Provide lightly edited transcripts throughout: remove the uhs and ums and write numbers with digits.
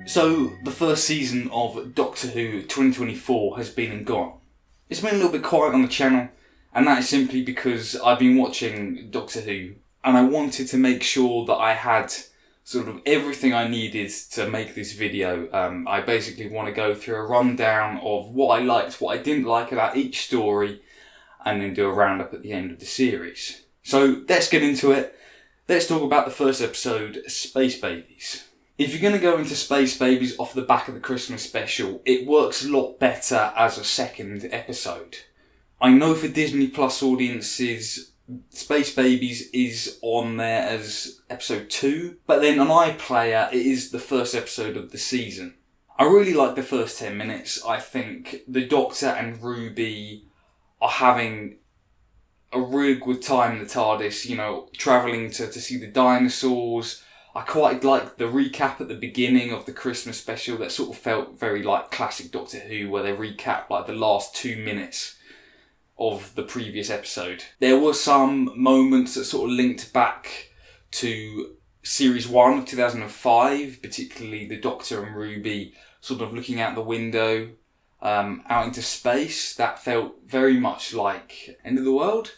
So, the first season of Doctor Who 2024 has been and gone. It's been a little bit quiet on the channel, and that is simply because I've been watching Doctor Who, and I wanted to make sure that I had sort of everything I needed to make this video. I basically want to go through a rundown of what I liked, what I didn't like about each story, and then do a roundup at the end of the series. So, let's get into it. Let's talk about the first episode, Space Babies. If you're going to go into Space Babies off the back of the Christmas special, it works a lot better as a second episode. I know for Disney Plus audiences, Space Babies is on there as episode 2, but then on iPlayer it is the first episode of the season. I really like the first 10 minutes. I think the Doctor and Ruby are having a really good time in the TARDIS, you know, travelling to see the dinosaurs. I quite liked the recap at the beginning of the Christmas special that sort of felt very like classic Doctor Who, where they recap like the last 2 minutes of the previous episode. There were some moments that sort of linked back to Series 1 of 2005, particularly the Doctor and Ruby sort of looking out the window out into space. That felt very much like End of the World.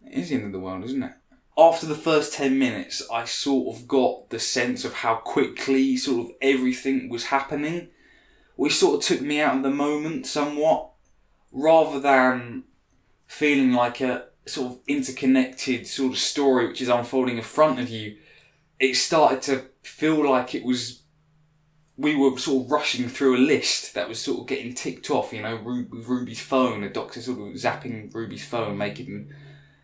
It is the End of the World, isn't it? After the first 10 minutes, I sort of got the sense of how quickly sort of everything was happening, which sort of took me out of the moment somewhat, rather than feeling like a sort of interconnected sort of story which is unfolding in front of you. It started to feel like we were sort of rushing through a list that was sort of getting ticked off, you know, with Ruby's phone, the Doctor sort of zapping Ruby's phone, making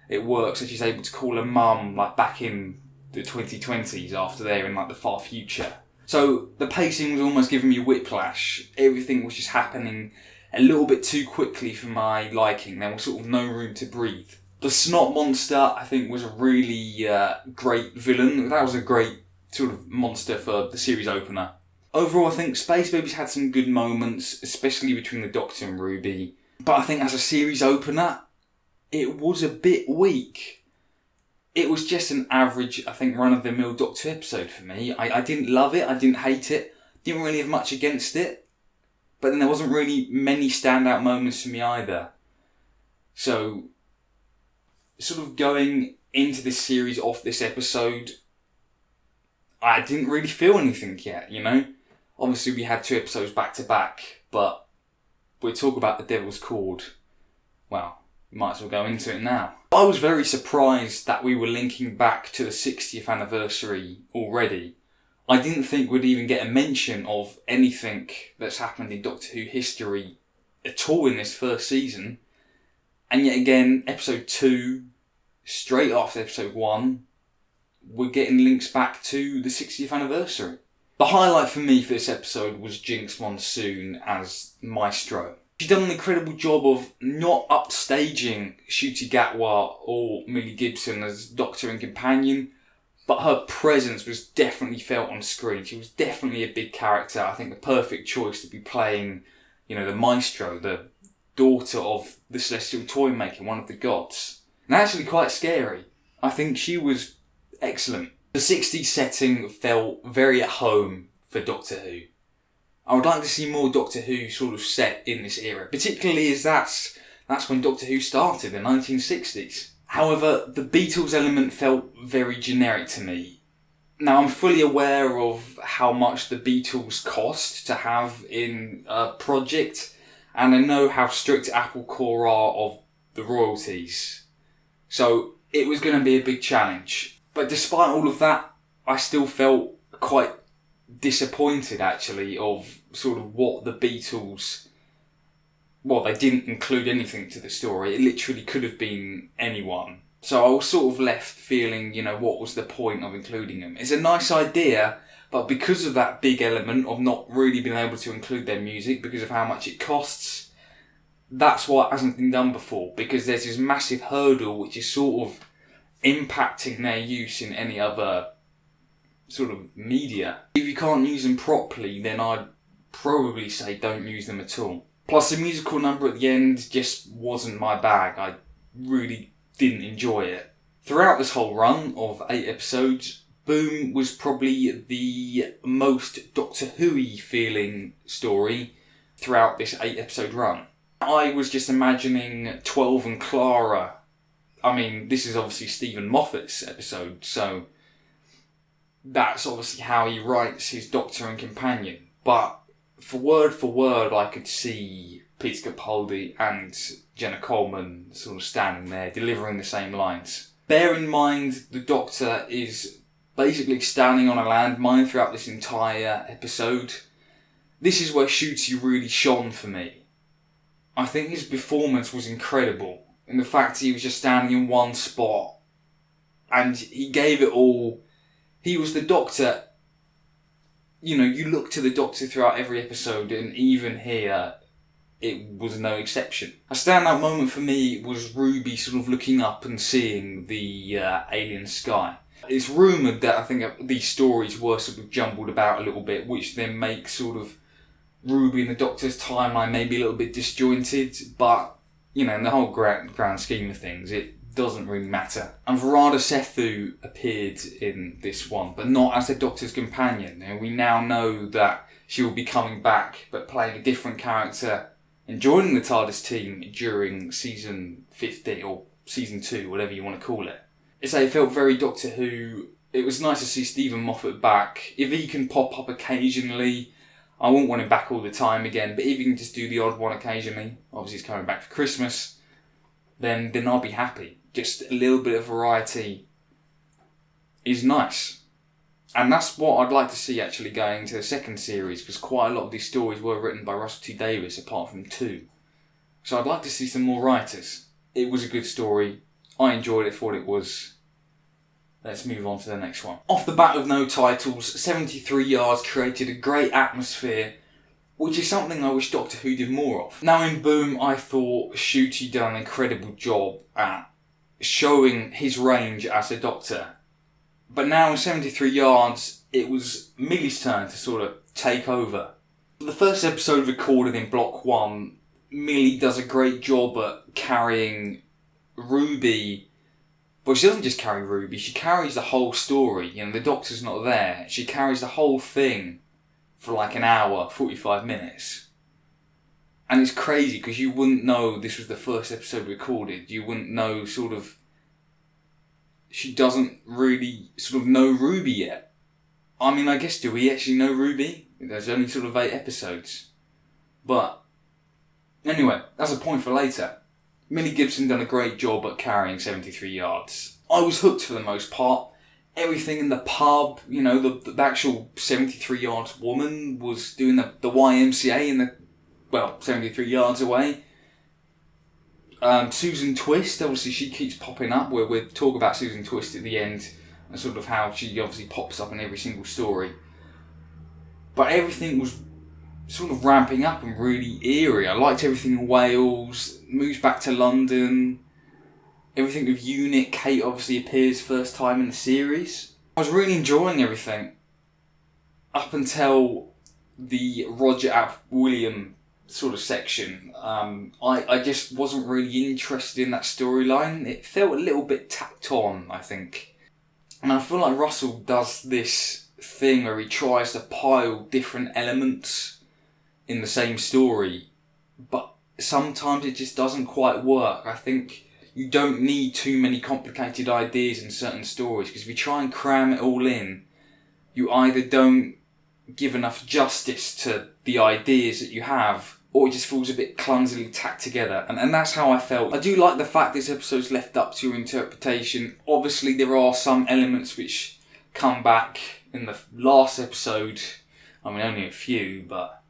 it work so she's able to call her mum like back in the 2020s after they're in like the far future. So the pacing was almost giving me whiplash. Everything was just happening a little bit too quickly for my liking. There was sort of no room to breathe. The Snot Monster, I think, was a really great villain. That was a great sort of monster for the series opener. Overall, I think Space Babies had some good moments, especially between the Doctor and Ruby. But I think as a series opener, it was a bit weak. It was just an average, I think, run-of-the-mill Doctor episode for me. I didn't love it, I didn't hate it, didn't really have much against it. But then there wasn't really many standout moments for me either. So, sort of going into this series off this episode, I didn't really feel anything yet, you know? Obviously we had 2 episodes back to back, but we'll talk about the Devils Chord. Well, might as well go into it now. I was very surprised that we were linking back to the 60th anniversary already. I didn't think we'd even get a mention of anything that's happened in Doctor Who history at all in this first season. And yet again, episode 2, straight after episode 1, we're getting links back to the 60th anniversary. The highlight for me for this episode was Jinx Monsoon as Maestro. She's done an incredible job of not upstaging Ncuti Gatwa or Millie Gibson as Doctor and Companion, but her presence was definitely felt on screen. She was definitely a big character. I think the perfect choice to be playing, you know, the Maestro, the daughter of the Celestial Toymaker, one of the gods. And actually quite scary. I think she was excellent. The 60s setting felt very at home for Doctor Who. I would like to see more Doctor Who sort of set in this era, particularly as that's when Doctor Who started, the 1960s. However, the Beatles element felt very generic to me. Now, I'm fully aware of how much the Beatles cost to have in a project, and I know how strict Apple Corps are of the royalties. So, it was going to be a big challenge. But despite all of that, I still felt quite disappointed actually of sort of what the Beatles, well, they didn't include anything to the story. It literally could have been anyone. So I was sort of left feeling, you know, what was the point of including them? It's a nice idea, but because of that big element of not really being able to include their music because of how much it costs, that's why it hasn't been done before, because there's this massive hurdle which is sort of impacting their use in any other sort of media. If you can't use them properly, then I'd probably say don't use them at all. Plus the musical number at the end just wasn't my bag. I really didn't enjoy it. Throughout this whole run of 8 episodes, Boom was probably the most Doctor Who-y feeling story throughout this 8-episode run. I was just imagining 12 and Clara. I mean, this is obviously Stephen Moffat's episode, so that's obviously how he writes his Doctor and companion. But for word, I could see Peter Capaldi and Jenna Coleman sort of standing there, delivering the same lines. Bear in mind, the Doctor is basically standing on a landmine throughout this entire episode. This is where Ncuti really shone for me. I think his performance was incredible. In the fact he was just standing in one spot and he gave it all. He was the Doctor. You know, you look to the Doctor throughout every episode, and even here, it was no exception. A standout moment for me was Ruby sort of looking up and seeing the alien sky. It's rumoured that I think these stories were sort of jumbled about a little bit, which then makes sort of Ruby and the Doctor's timeline maybe a little bit disjointed, but, you know, in the whole grand scheme of things, it doesn't really matter. And Verada Sethu appeared in this one, but not as the Doctor's companion. And we now know that she will be coming back, but playing a different character and joining the TARDIS team during season 50 or season 2, whatever you want to call it. It felt very Doctor Who. It was nice to see Stephen Moffat back. If he can pop up occasionally, I won't want him back all the time again, but if he can just do the odd one occasionally, obviously he's coming back for Christmas, then I'll be happy. Just a little bit of variety is nice. And that's what I'd like to see actually going into the second series, because quite a lot of these stories were written by Russell T Davies, apart from 2. So I'd like to see some more writers. It was a good story. I enjoyed it for what it was. Let's move on to the next one. Off the bat of no titles, 73 Yards created a great atmosphere, which is something I wish Doctor Who did more of. Now in Boom, I thought Ncuti done an incredible job at showing his range as a Doctor. But now in 73 Yards, it was Millie's turn to sort of take over. The first episode recorded in Block 1, Millie does a great job at carrying Ruby. But she doesn't just carry Ruby, she carries the whole story. You know, the Doctor's not there. She carries the whole thing for like an hour, 45 minutes. And it's crazy because you wouldn't know this was the first episode recorded. You wouldn't know sort of... She doesn't really sort of know Ruby yet. I mean, I guess, do we actually know Ruby? There's only sort of 8 episodes. But, anyway, that's a point for later. Millie Gibson done a great job at carrying 73 Yards. I was hooked for the most part. Everything in the pub, you know, the actual 73 Yards woman was doing the YMCA in the, 73 yards away. Susan Twist, obviously she keeps popping up. We'll talk about Susan Twist at the end and sort of how she obviously pops up in every single story. But everything was sort of ramping up and really eerie. I liked everything in Wales, moves back to London, everything with Unit. Kate obviously appears first time in the series. I was really enjoying everything up until the Roger Ap William sort of section. I just wasn't really interested in that storyline. It felt a little bit tacked on, I think. And I feel like Russell does this thing where he tries to pile different elements in the same story, but sometimes it just doesn't quite work. I think you don't need too many complicated ideas in certain stories, because if you try and cram it all in, you either don't give enough justice to the ideas that you have, or it just feels a bit clumsily tacked together. And that's how I felt. I do like the fact this episode's left up to your interpretation. Obviously there are some elements which come back in the last episode. I mean, only a few, but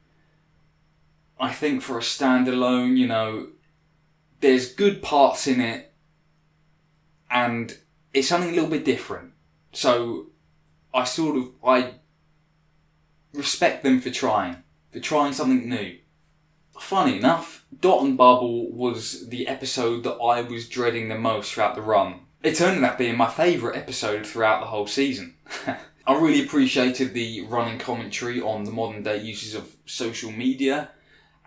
I think for a standalone, you know, there's good parts in it, and it's something a little bit different. So I respect them for trying something new. Funny enough, Dot and Bubble was the episode that I was dreading the most throughout the run. It turned out being my favourite episode throughout the whole season. I really appreciated the running commentary on the modern day uses of social media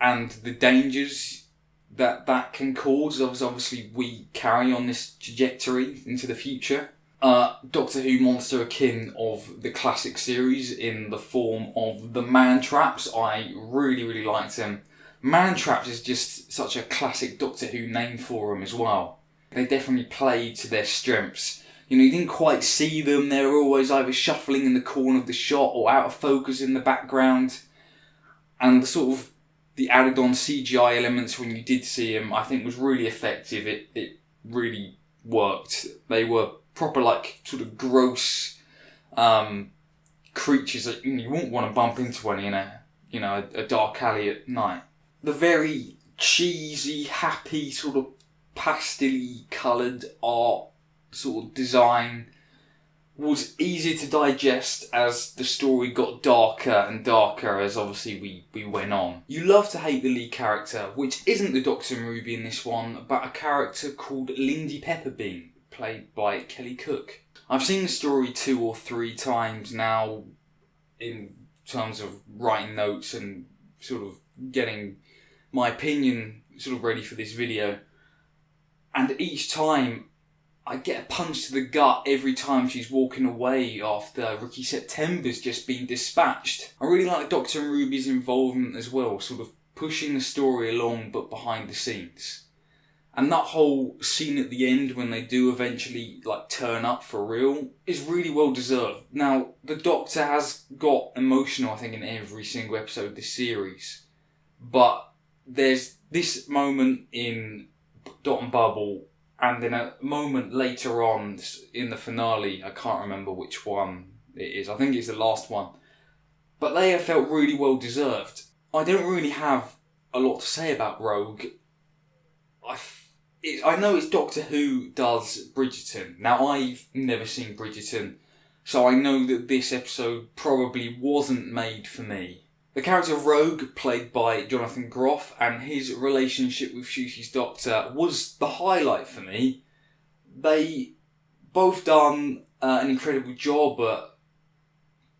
and the dangers that can cause. Obviously we carry on this trajectory into the future. Doctor Who monster akin of the classic series in the form of the man-traps. I really, really liked them. Man-traps is just such a classic Doctor Who name for them as well. They definitely played to their strengths. You know, you didn't quite see them. They were always either shuffling in the corner of the shot or out of focus in the background. And the sort of the added on CGI elements when you did see them, I think was really effective. It really worked. They were proper, like, sort of gross creatures that you wouldn't want to bump into any in a dark alley at night. The very cheesy, happy, sort of pastel-y coloured art sort of design was easier to digest as the story got darker and darker as obviously we went on. You love to hate the lead character, which isn't the Doctor and Ruby in this one, but a character called Lindy Pepperbean, played by Kelly Cook. I've seen the story 2 or 3 times now in terms of writing notes and sort of getting my opinion sort of ready for this video. And each time I get a punch to the gut every time she's walking away after Ricky September's just been dispatched. I really like Doctor and Ruby's involvement as well, sort of pushing the story along but behind the scenes. And that whole scene at the end when they do eventually turn up for real is really well deserved. Now, the Doctor has got emotional, I think, in every single episode of this series. But there's this moment in Dot and Bubble, and then a moment later on in the finale, I can't remember which one it is. I think it's the last one. But they have felt really well deserved. I don't really have a lot to say about Rogue. I know it's Doctor Who does Bridgerton. Now, I've never seen Bridgerton, so I know that this episode probably wasn't made for me. The character of Rogue, played by Jonathan Groff, and his relationship with Shushi's Doctor was the highlight for me. They both done an incredible job at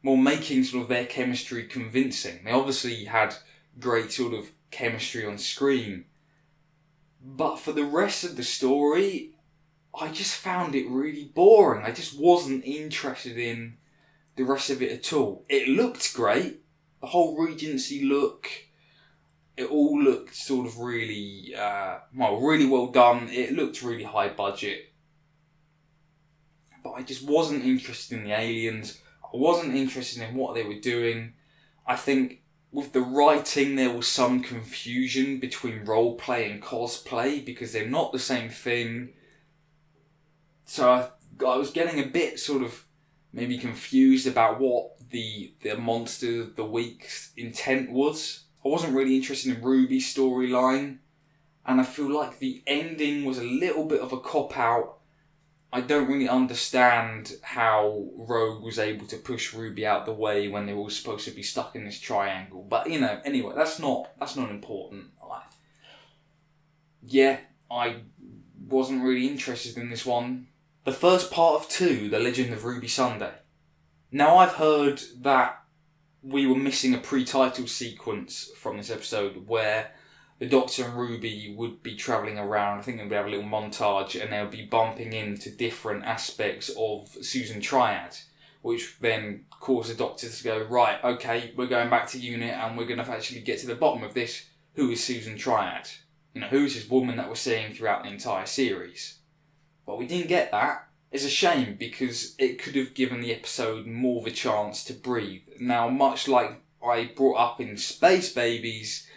making sort of their chemistry convincing. They obviously had great sort of chemistry on screen. But for the rest of the story, I just found it really boring. I just wasn't interested in the rest of it at all. It looked great. The whole Regency look, it all looked sort of really, really well done. It looked really high budget. But I just wasn't interested in the aliens. I wasn't interested in what they were doing. I think with the writing there was some confusion between roleplay and cosplay because they're not the same thing. So I was getting a bit sort of maybe confused about what the monster of the week's intent was. I wasn't really interested in Ruby's storyline, and I feel like the ending was a little bit of a cop-out. I don't really understand how Rogue was able to push Ruby out the way when they were all supposed to be stuck in this triangle. But anyway, that's not important. I wasn't really interested in this one. The first part of 2, The Legend of Ruby Sunday. Now, I've heard that we were missing a pre-title sequence from this episode where the Doctor and Ruby would be travelling around. I think they would have a little montage and they would be bumping into different aspects of Susan Triad, which then caused the Doctor to go, right, okay, we're going back to unit and we're going to actually get to the bottom of this. Who is Susan Triad? Who is this woman that we're seeing throughout the entire series? But we didn't get that. It's a shame because it could have given the episode more of a chance to breathe. Now, much like I brought up in Space Babies,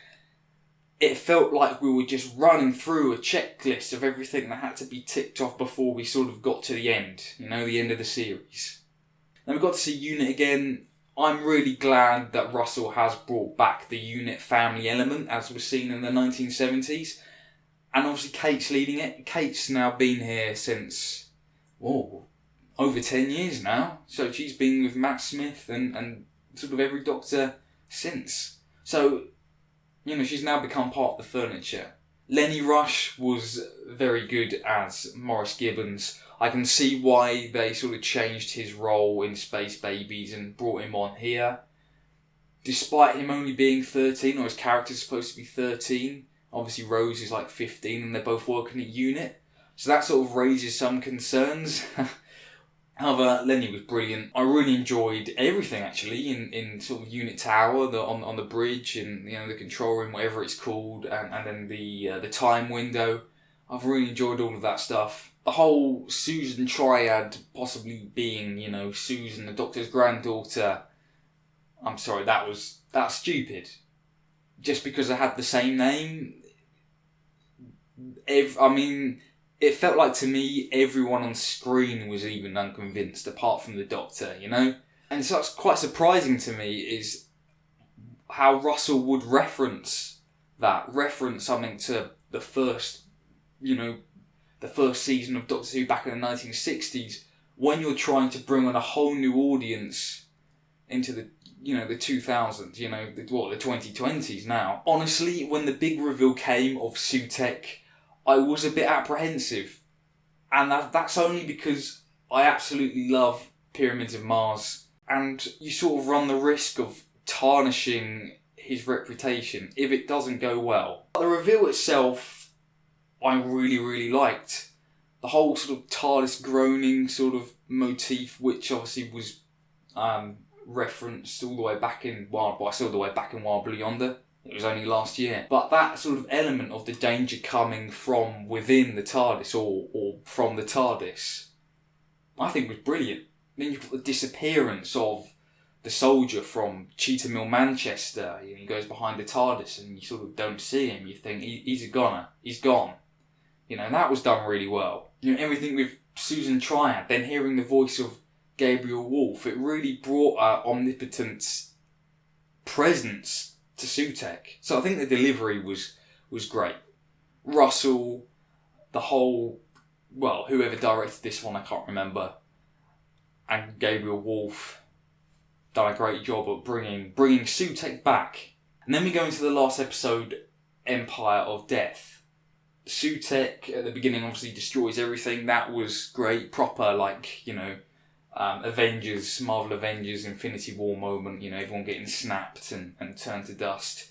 it felt like we were just running through a checklist of everything that had to be ticked off before we sort of got to the end, the end of the series. Then we got to see Unit again. I'm really glad that Russell has brought back the Unit family element as was seen in the 1970s. And obviously Kate's leading it. Kate's now been here since over 10 years now. So she's been with Matt Smith and sort of every Doctor since. So, she's now become part of the furniture. Lenny Rush was very good as Morris Gibbons. I can see why they sort of changed his role in Space Babies and brought him on here. Despite him only being 13, or his character's supposed to be 13, obviously Rose is 15 and they're both working at Unit. So that sort of raises some concerns. However, Lenny was brilliant. I really enjoyed everything actually in sort of Unit Tower, on the bridge, and the control room, whatever it's called, and then the time window. I've really enjoyed all of that stuff. The whole Susan triad possibly being, Susan, the Doctor's granddaughter. I'm sorry, that's stupid. Just because I had the same name. It felt like to me everyone on screen was even unconvinced, apart from the Doctor, And so it's quite surprising to me is how Russell would reference something to the first season of Doctor Who back in the 1960s, when you're trying to bring on a whole new audience into the 2000s, the 2020s now. Honestly, when the big reveal came of Sutekh, I was a bit apprehensive. And that's only because I absolutely love Pyramids of Mars. And you sort of run the risk of tarnishing his reputation if it doesn't go well. The reveal itself, I really, really liked. The whole sort of TARDIS groaning sort of motif, which obviously was referenced all the way back in Wild Blue Yonder. It was only last year. But that sort of element of the danger coming from within the TARDIS or from the TARDIS, I think was brilliant. Then you've got the disappearance of the soldier from Cheetah Mill, Manchester. He goes behind the TARDIS and you sort of don't see him. You think he's a goner. He's gone. And that was done really well. Everything with Susan Triad, then hearing the voice of Gabriel Wolfe, it really brought omnipotent presence to Sutekh. So I think the delivery was great. Russell, the whole, whoever directed this one, I can't remember, and Gabriel Wolfe done a great job of bringing Sutekh back. And then we go into the last episode, Empire of Death. Sutekh at the beginning obviously destroys everything. That was great, proper Avengers, Marvel Avengers, Infinity War moment, everyone getting snapped and turned to dust.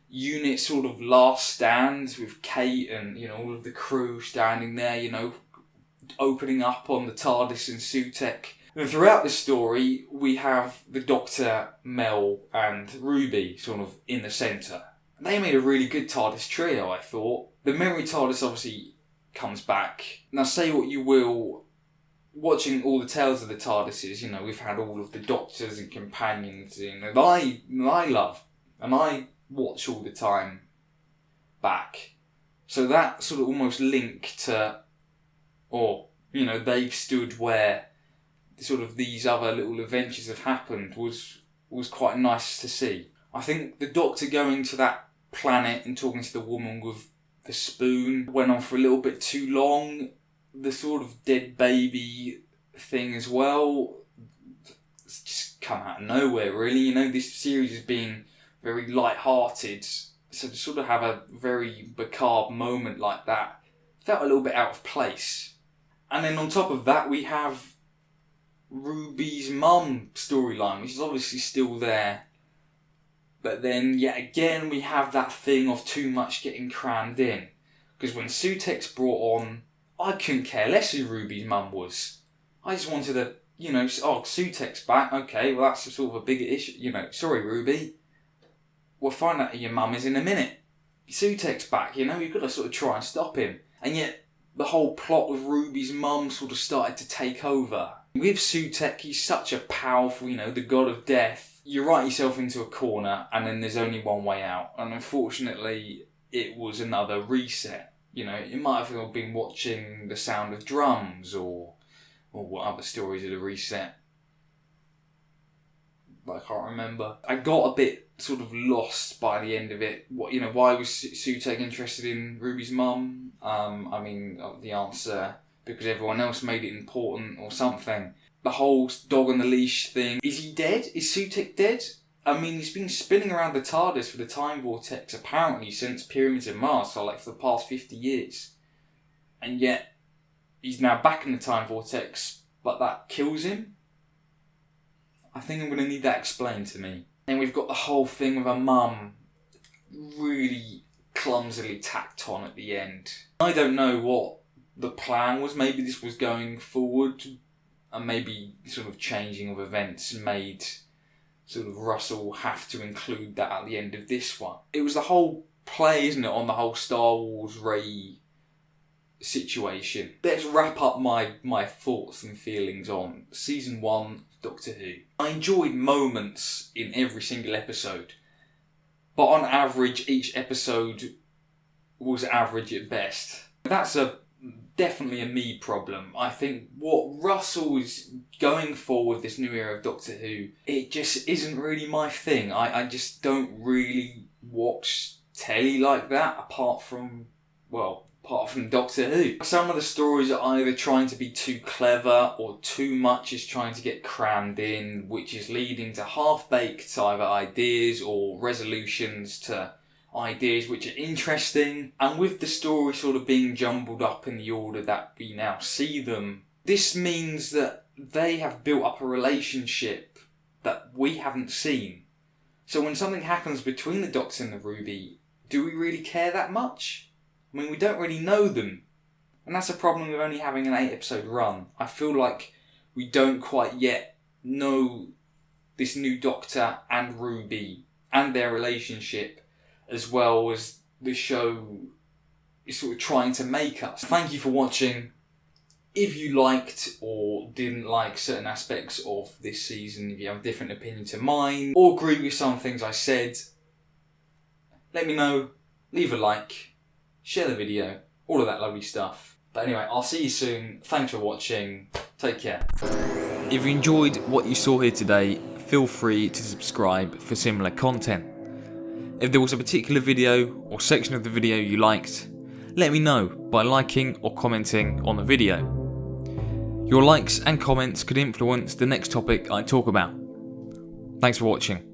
Unit sort of last stand with Kate and, all of the crew standing there, opening up on the TARDIS and Sutekh. And throughout the story, we have the Doctor, Mel and Ruby sort of in the centre. They made a really good TARDIS trio, I thought. The memory TARDIS obviously comes back. Now say what you will, watching all the tales of the TARDISes, we've had all of the Doctors and companions that I love and I watch all the time back. So that sort of almost link to, they've stood where sort of these other little adventures have happened was quite nice to see. I think the Doctor going to that planet and talking to the woman with the spoon went on for a little bit too long. The sort of dead baby thing as well, it's just come out of nowhere really. This series has been very light-hearted, so to sort of have a very macabre moment like that felt a little bit out of place. And then on top of that we have Ruby's mum storyline, which is obviously still there. But then, yet again, we have that thing of too much getting crammed in. Because when Sutekh's brought on, I couldn't care less who Ruby's mum was. I just wanted to, Sutekh's back, okay, well that's sort of a bigger issue, sorry Ruby, we'll find out who your mum is in a minute. Sutekh's back, you've got to sort of try and stop him. And yet, the whole plot with Ruby's mum sort of started to take over. With Sutekh, he's such a powerful, the god of death. You write yourself into a corner and then there's only one way out. And unfortunately, it was another reset. You might have been watching The Sound of Drums or what other stories of the reset. But I can't remember. I got a bit sort of lost by the end of it. Why was Sutekh interested in Ruby's mum? The answer, because everyone else made it important or something. The whole dog on the leash thing. Is he dead? Is Sutekh dead? He's been spinning around the TARDIS for the Time Vortex apparently since Pyramids of Mars, so for the past 50 years. And yet, he's now back in the Time Vortex, but that kills him? I think I'm going to need that explained to me. And we've got the whole thing with her mum really clumsily tacked on at the end. I don't know what the plan was. Maybe this was going forward and maybe sort of changing of events made sort of Russell have to include that at the end of this one. It was the whole play, isn't it, on the whole Star Wars Rey situation. Let's wrap up my thoughts and feelings on Season 1 Doctor Who. I enjoyed moments in every single episode, but on average each episode was average at best. That's definitely a me problem. I think what Russell is going for with this new era of Doctor Who, it just isn't really my thing. I just don't really watch telly like that, apart from Doctor Who. Some of the stories are either trying to be too clever or too much is trying to get crammed in, which is leading to half-baked either ideas or resolutions to ideas which are interesting. And with the story sort of being jumbled up in the order that we now see them, this means that they have built up a relationship that we haven't seen. So when something happens between the Doctor and the Ruby, do we really care that much? I mean, we don't really know them. And that's a problem with only having an 8-episode run. I feel like we don't quite yet know this new Doctor and Ruby and their relationship as well as the show is sort of trying to make us. Thank you for watching. If you liked or didn't like certain aspects of this season, if you have a different opinion to mine, or agree with some things I said, let me know, leave a like, share the video, all of that lovely stuff. But anyway, I'll see you soon. Thanks for watching. Take care. If you enjoyed what you saw here today, feel free to subscribe for similar content. If there was a particular video or section of the video you liked, let me know by liking or commenting on the video. Your likes and comments could influence the next topic I talk about. Thanks for watching.